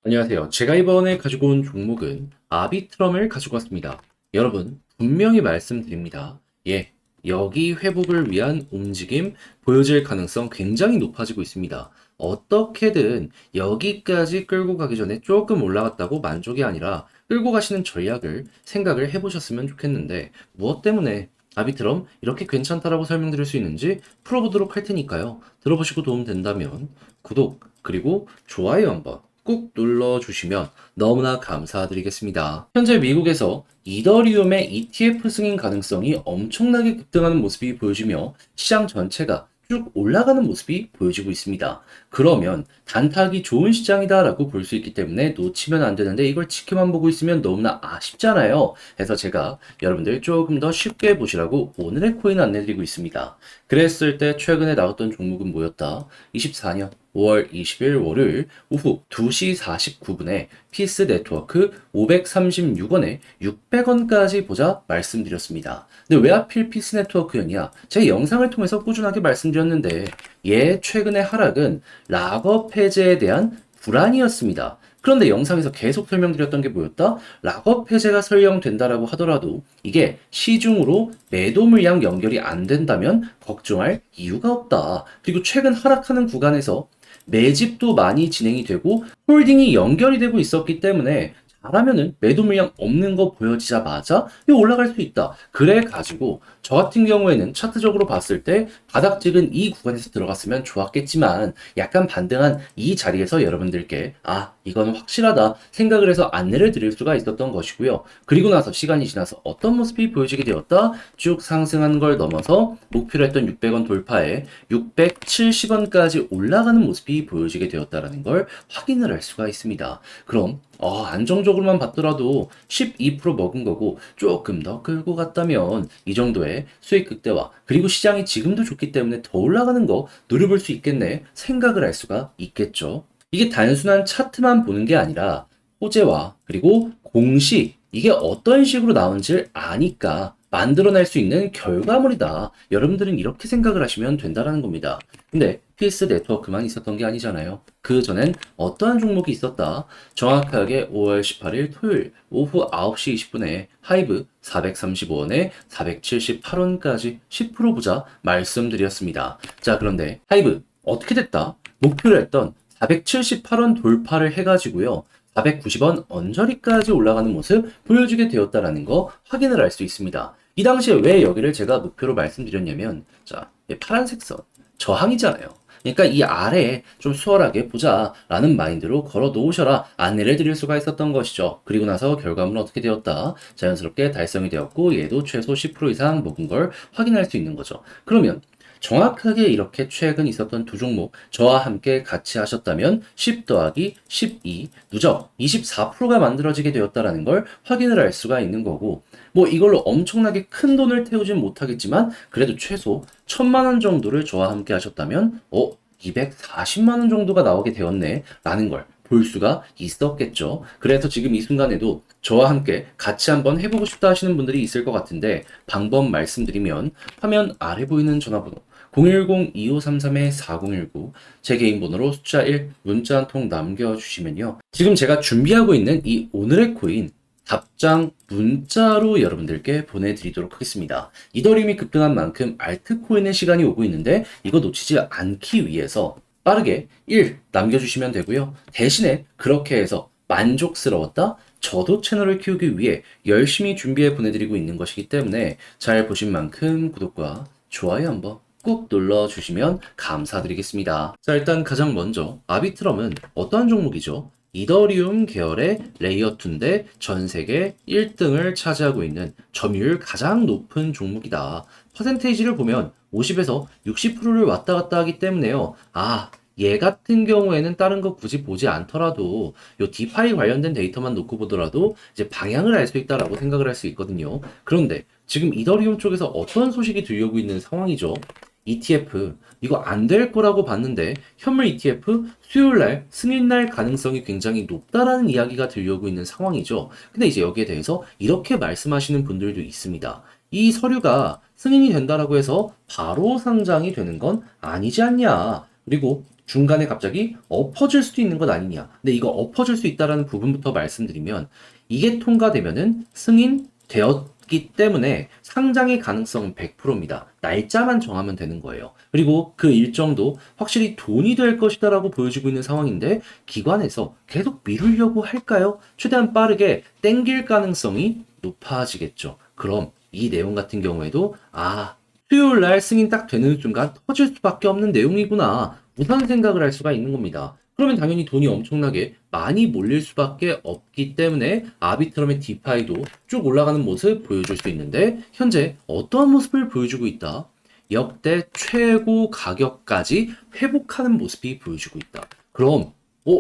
안녕하세요. 제가 이번에 가지고 온 종목은 아비트럼을 가지고 왔습니다. 여러분, 분명히 말씀드립니다. 예, 여기 회복을 위한 움직임 보여질 가능성 굉장히 높아지고 있습니다. 어떻게든 여기까지 끌고 가기 전에 조금 올라갔다고 만족이 아니라 끌고 가시는 전략을 생각을 해보셨으면 좋겠는데 무엇 때문에 아비트럼 이렇게 괜찮다라고 설명드릴 수 있는지 풀어보도록 할 테니까요. 들어보시고 도움 된다면 구독 그리고 좋아요 한번 꾹 눌러주시면 너무나 감사드리겠습니다. 현재 미국에서 이더리움의 ETF 승인 가능성이 엄청나게 급등하는 모습이 보여지며 시장 전체가 쭉 올라가는 모습이 보여지고 있습니다. 그러면 단타하기 좋은 시장이다라고 볼 수 있기 때문에 놓치면 안 되는데 이걸 지켜만 보고 있으면 너무나 아쉽잖아요. 그래서 제가 여러분들 조금 더 쉽게 보시라고 오늘의 코인 안내드리고 있습니다. 그랬을 때 최근에 나왔던 종목은 뭐였다? 24년 5월 20일 월요일 오후 2시 49분에 피스 네트워크 536원에 600원까지 보자 말씀드렸습니다. 근데 왜 하필 피스 네트워크였냐? 제 영상을 통해서 꾸준하게 말씀드렸는데 최근의 하락은 락업 해제에 대한 불안이었습니다. 그런데 영상에서 계속 설명드렸던 게 뭐였다? 락업 해제가 설령된다라고 하더라도 이게 시중으로 매도 물량 연결이 안 된다면 걱정할 이유가 없다. 그리고 최근 하락하는 구간에서 매집도 많이 진행이 되고 홀딩이 연결이 되고 있었기 때문에 잘하면은 매도 물량 없는 거 보여지자마자 이거 올라갈 수 있다. 그래 가지고 저 같은 경우에는 차트적으로 봤을 때 바닥 찍은 이 구간에서 들어갔으면 좋았겠지만 약간 반등한 이 자리에서 여러분들께 이건 확실하다 생각을 해서 안내를 드릴 수가 있었던 것이고요. 그리고 나서 시간이 지나서 어떤 모습이 보여지게 되었다? 쭉 상승한 걸 넘어서 목표로 했던 600원 돌파에 670원까지 올라가는 모습이 보여지게 되었다는 걸 확인을 할 수가 있습니다. 그럼 안정적으로만 봤더라도 12% 먹은 거고 조금 더 끌고 갔다면 이 정도의 수익 극대화 그리고 시장이 지금도 좋기 때문에 더 올라가는 거 노려볼 수 있겠네 생각을 할 수가 있겠죠. 이게 단순한 차트만 보는 게 아니라 호재와 그리고 공식 이게 어떤 식으로 나온지를 아니까 만들어낼 수 있는 결과물이다. 여러분들은 이렇게 생각을 하시면 된다는 겁니다. 근데 PS 네트워크만 있었던 게 아니잖아요. 그 전엔 어떠한 종목이 있었다? 정확하게 5월 18일 토요일 오후 9시 20분에 하이브 435원에 478원까지 10% 보자 말씀드렸습니다. 자, 그런데 하이브 어떻게 됐다? 목표로 했던 478원 돌파를 해가지고요. 490원 언저리까지 올라가는 모습 보여주게 되었다라는 거 확인을 할 수 있습니다. 이 당시에 왜 여기를 제가 목표로 말씀드렸냐면, 자, 파란색 선, 저항이잖아요. 그러니까 이 아래에 좀 수월하게 보자라는 마인드로 걸어 놓으셔라 안내를 드릴 수가 있었던 것이죠. 그리고 나서 결과물은 어떻게 되었다? 자연스럽게 달성이 되었고 얘도 최소 10% 이상 먹은 걸 확인할 수 있는 거죠. 그러면 정확하게 이렇게 최근 있었던 두 종목 저와 함께 같이 하셨다면 10 더하기 12 누적 24%가 만들어지게 되었다는 걸 확인을 할 수가 있는 거고 뭐 이걸로 엄청나게 큰 돈을 태우진 못하겠지만 그래도 최소 1000만 원 정도를 저와 함께 하셨다면 240만 원 정도가 나오게 되었네 라는 걸 볼 수가 있었겠죠. 그래서 지금 이 순간에도 저와 함께 같이 한번 해보고 싶다 하시는 분들이 있을 것 같은데 방법 말씀드리면 화면 아래 보이는 전화번호 010-2533-4019 제 개인 번호로 숫자 1 문자 한 통 남겨주시면요. 지금 제가 준비하고 있는 이 오늘의 코인 답장 문자로 여러분들께 보내드리도록 하겠습니다. 이더리움이 급등한 만큼 알트코인의 시간이 오고 있는데 이거 놓치지 않기 위해서 빠르게 1 남겨주시면 되고요. 대신에 그렇게 해서 만족스러웠다? 저도 채널을 키우기 위해 열심히 준비해 보내드리고 있는 것이기 때문에 잘 보신 만큼 구독과 좋아요 한번 꾹 눌러주시면 감사드리겠습니다. 자, 일단 가장 먼저 아비트럼은 어떠한 종목이죠? 이더리움 계열의 레이어2인데 전 세계 1등을 차지하고 있는 점유율 가장 높은 종목이다. 퍼센테이지를 보면 50에서 60%를 왔다 갔다 하기 때문에요. 얘 같은 경우에는 다른 거 굳이 보지 않더라도 요 디파이 관련된 데이터만 놓고 보더라도 이제 방향을 알 수 있다라고 생각을 할 수 있거든요. 그런데 지금 이더리움 쪽에서 어떤 소식이 들려오고 있는 상황이죠? ETF 이거 안 될 거라고 봤는데 현물 ETF 수요일 날 승인 날 가능성이 굉장히 높다라는 이야기가 들려오고 있는 상황이죠. 근데 이제 여기에 대해서 이렇게 말씀하시는 분들도 있습니다. 이 서류가 승인이 된다라고 해서 바로 상장이 되는 건 아니지 않냐. 그리고 중간에 갑자기 엎어질 수도 있는 것 아니냐. 근데 이거 엎어질 수 있다라는 부분부터 말씀드리면 이게 통과되면은 승인되었기 때문에 상장의 가능성은 100%입니다. 날짜만 정하면 되는 거예요. 그리고 그 일정도 확실히 돈이 될 것이다라고 보여지고 있는 상황인데 기관에서 계속 미루려고 할까요? 최대한 빠르게 땡길 가능성이 높아지겠죠. 그럼 이 내용 같은 경우에도 수요일 날 승인 딱 되는 순간 터질 수밖에 없는 내용이구나. 무슨 생각을 할 수가 있는 겁니다. 그러면 당연히 돈이 엄청나게 많이 몰릴 수밖에 없기 때문에 아비트럼의 디파이도 쭉 올라가는 모습 보여줄 수 있는데 현재 어떠한 모습을 보여주고 있다? 역대 최고 가격까지 회복하는 모습이 보여주고 있다. 그럼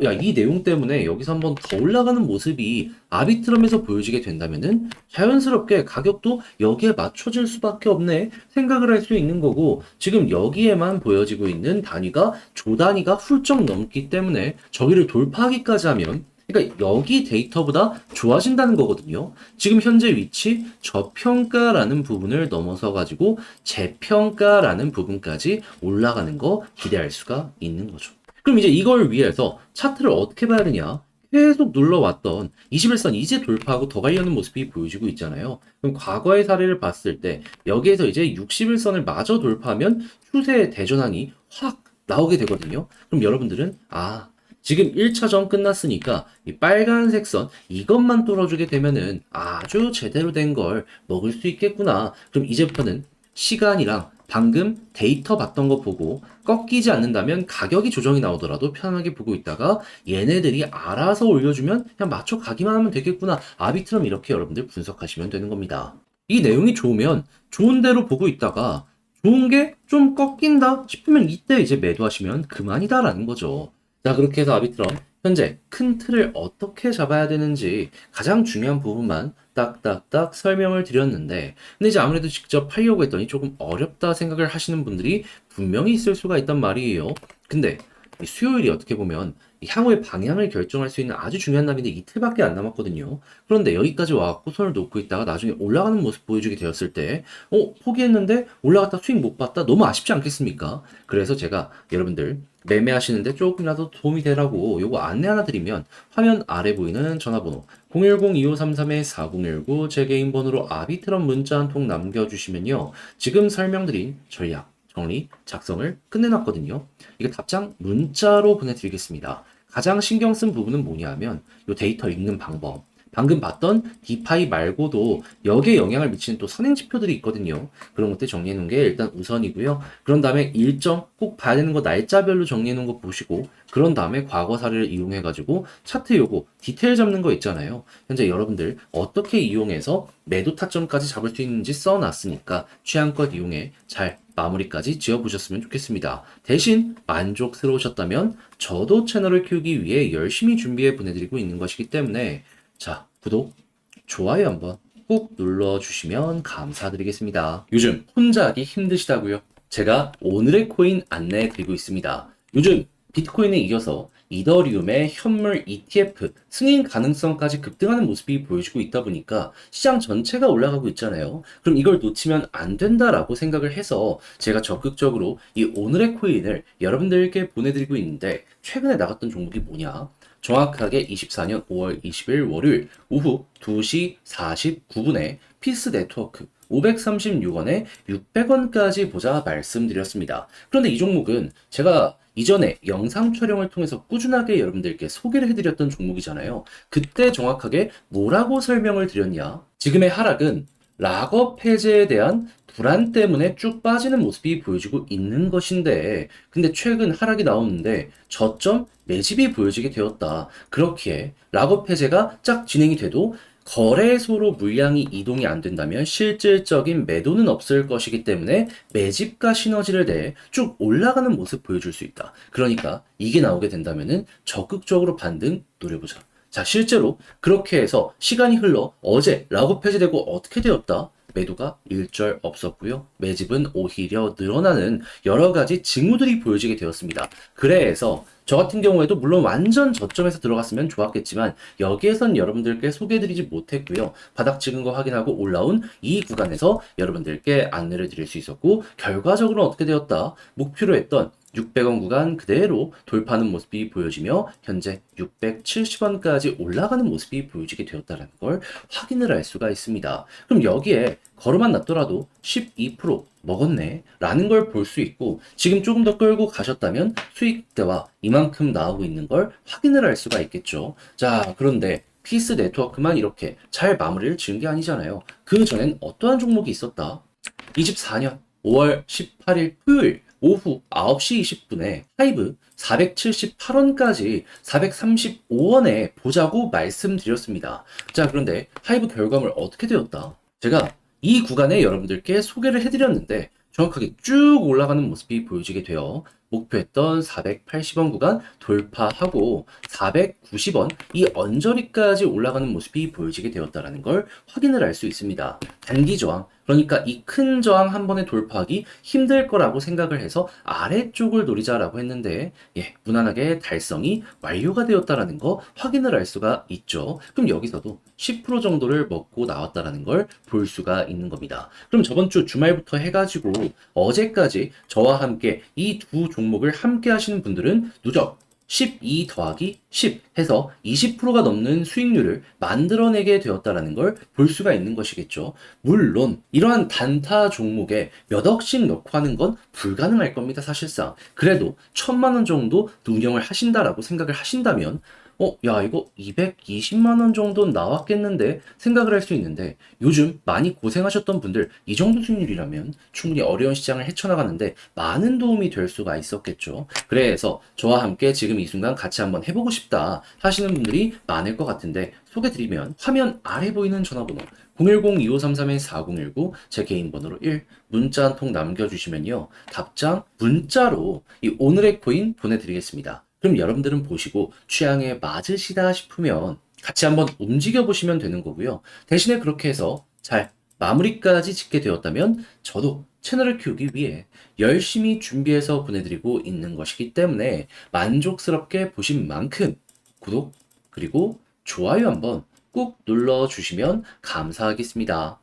야, 이 내용 때문에 여기서 한번 더 올라가는 모습이 아비트럼에서 보여지게 된다면은 자연스럽게 가격도 여기에 맞춰질 수밖에 없네 생각을 할 수 있는 거고 지금 여기에만 보여지고 있는 단위가 조 단위가 훌쩍 넘기 때문에 저기를 돌파하기까지 하면 그러니까 여기 데이터보다 좋아진다는 거거든요. 지금 현재 위치 저평가라는 부분을 넘어서 가지고 재평가라는 부분까지 올라가는 거 기대할 수가 있는 거죠. 그럼 이제 이걸 위해서 차트를 어떻게 봐야 되냐? 계속 눌러왔던 21선 이제 돌파하고 더 가려는 모습이 보여지고 있잖아요. 그럼 과거의 사례를 봤을 때 여기에서 이제 61선을 마저 돌파하면 추세의 대전환이 확 나오게 되거든요. 그럼 여러분들은 지금 1차전 끝났으니까 이 빨간색 선 이것만 뚫어주게 되면은 아주 제대로 된 걸 먹을 수 있겠구나. 그럼 이제부터는 시간이랑 방금 데이터 봤던 거 보고 꺾이지 않는다면 가격이 조정이 나오더라도 편하게 보고 있다가 얘네들이 알아서 올려주면 그냥 맞춰 가기만 하면 되겠구나. 아비트럼 이렇게 여러분들 분석하시면 되는 겁니다. 이 내용이 좋으면 좋은 대로 보고 있다가 좋은 게 좀 꺾인다 싶으면 이때 이제 매도하시면 그만이다라는 거죠. 자, 그렇게 해서 아비트럼 현재 큰 틀을 어떻게 잡아야 되는지 가장 중요한 부분만 딱딱딱 설명을 드렸는데 근데 이제 아무래도 직접 하려고 했더니 조금 어렵다 생각을 하시는 분들이 분명히 있을 수가 있단 말이에요. 근데 이 수요일이 어떻게 보면 이 향후의 방향을 결정할 수 있는 아주 중요한 날인데 이틀밖에 안 남았거든요. 그런데 여기까지 와갖고 손을 놓고 있다가 나중에 올라가는 모습 보여주게 되었을 때 포기했는데 올라갔다 수익 못 봤다 너무 아쉽지 않겠습니까? 그래서 제가 여러분들 매매하시는데 조금이라도 도움이 되라고 요거 안내 하나 드리면 화면 아래 보이는 전화번호 010-2533-4019 제 개인 번호로 아비트럼 문자 한 통 남겨주시면요. 지금 설명드린 전략, 정리, 작성을 끝내놨거든요. 이거 답장 문자로 보내드리겠습니다. 가장 신경 쓴 부분은 뭐냐 하면 요 데이터 읽는 방법. 방금 봤던 디파이 말고도 여기에 영향을 미치는 또 선행 지표들이 있거든요. 그런 것들 정리해 놓은 게 일단 우선이고요. 그런 다음에 일정 꼭 봐야 되는 거 날짜별로 정리해 놓은 거 보시고 그런 다음에 과거 사례를 이용해 가지고 차트 요거 디테일 잡는 거 있잖아요. 현재 여러분들 어떻게 이용해서 매도 타점까지 잡을 수 있는지 써놨으니까 취향껏 이용해 잘 마무리까지 지어보셨으면 좋겠습니다. 대신 만족스러우셨다면 저도 채널을 키우기 위해 열심히 준비해 보내드리고 있는 것이기 때문에 자, 구독, 좋아요 한번 꾹 눌러주시면 감사드리겠습니다. 요즘 혼자 하기 힘드시다고요? 제가 오늘의 코인 안내해 드리고 있습니다. 요즘 비트코인에 이어서 이더리움의 현물 ETF 승인 가능성까지 급등하는 모습이 보여지고 있다 보니까 시장 전체가 올라가고 있잖아요. 그럼 이걸 놓치면 안 된다라고 생각을 해서 제가 적극적으로 이 오늘의 코인을 여러분들께 보내드리고 있는데 최근에 나갔던 종목이 뭐냐? 정확하게 24년 5월 20일 월요일 오후 2시 49분에 피스 네트워크 536원에 600원까지 보자 말씀드렸습니다. 그런데 이 종목은 제가 이전에 영상 촬영을 통해서 꾸준하게 여러분들께 소개를 해드렸던 종목이잖아요. 그때 정확하게 뭐라고 설명을 드렸냐? 지금의 하락은 락업 해제에 대한 불안 때문에 쭉 빠지는 모습이 보여지고 있는 것인데 근데 최근 하락이 나오는데 저점 매집이 보여지게 되었다. 그렇기에 락업 해제가 쫙 진행이 돼도 거래소로 물량이 이동이 안 된다면 실질적인 매도는 없을 것이기 때문에 매집과 시너지를 내 쭉 올라가는 모습 보여줄 수 있다. 그러니까 이게 나오게 된다면은 적극적으로 반등 노려보자. 자, 실제로 그렇게 해서 시간이 흘러 어제 락업 해제되고 어떻게 되었다? 매도가 일절 없었고요. 매집은 오히려 늘어나는 여러 가지 징후들이 보여지게 되었습니다. 그래서 저 같은 경우에도 물론 완전 저점에서 들어갔으면 좋았겠지만 여기에선 여러분들께 소개해드리지 못했고요. 바닥 찍은 거 확인하고 올라온 이 구간에서 여러분들께 안내를 드릴 수 있었고 결과적으로 어떻게 되었다? 목표로 했던 600원 구간 그대로 돌파하는 모습이 보여지며 현재 670원까지 올라가는 모습이 보여지게 되었다는 걸 확인을 할 수가 있습니다. 그럼 여기에 걸어만 놨더라도 12% 먹었네 라는 걸 볼 수 있고 지금 조금 더 끌고 가셨다면 수익대와 이만큼 나오고 있는 걸 확인을 할 수가 있겠죠. 자, 그런데 피스 네트워크만 이렇게 잘 마무리를 지은 게 아니잖아요. 그 전엔 어떠한 종목이 있었다? 24년 5월 18일 토요일 오후 9시 20분에 하이브 478원까지 435원에 보자고 말씀드렸습니다. 자, 그런데 하이브 결과물 어떻게 되었다? 제가 이 구간에 여러분들께 소개를 해드렸는데 정확하게 쭉 올라가는 모습이 보여지게 되어 목표했던 480원 구간 돌파하고 490원 이 언저리까지 올라가는 모습이 보여지게 되었다는 걸 확인을 할 수 있습니다. 단기 저항, 그러니까 이 큰 저항 한 번에 돌파하기 힘들 거라고 생각을 해서 아래쪽을 노리자라고 했는데 무난하게 달성이 완료가 되었다는 거 확인을 할 수가 있죠. 그럼 여기서도 10% 정도를 먹고 나왔다는 걸 볼 수가 있는 겁니다. 그럼 저번 주 주말부터 해가지고 어제까지 저와 함께 이 두 종목을 함께 하시는 분들은 누적 12 더하기 10 해서 20%가 넘는 수익률을 만들어내게 되었다는 걸 볼 수가 있는 것이겠죠. 물론 이러한 단타 종목에 몇 억씩 넣고 하는 건 불가능할 겁니다, 사실상. 그래도 1,000만 원 정도 운영을 하신다라고 생각을 하신다면 야, 이거 220만 원 정도 나왔겠는데 생각을 할 수 있는데 요즘 많이 고생하셨던 분들 이 정도 수익률이라면 충분히 어려운 시장을 헤쳐나가는데 많은 도움이 될 수가 있었겠죠. 그래서 저와 함께 지금 이 순간 같이 한번 해보고 싶다 하시는 분들이 많을 것 같은데 소개드리면 화면 아래 보이는 전화번호 010-2533-4019 제 개인 번호로 1 문자 한 통 남겨주시면요. 답장 문자로 이 오늘의 코인 보내드리겠습니다. 그럼 여러분들은 보시고 취향에 맞으시다 싶으면 같이 한번 움직여 보시면 되는 거고요. 대신에 그렇게 해서 잘 마무리까지 짓게 되었다면 저도 채널을 키우기 위해 열심히 준비해서 보내드리고 있는 것이기 때문에 만족스럽게 보신 만큼 구독 그리고 좋아요 한번 꾹 눌러주시면 감사하겠습니다.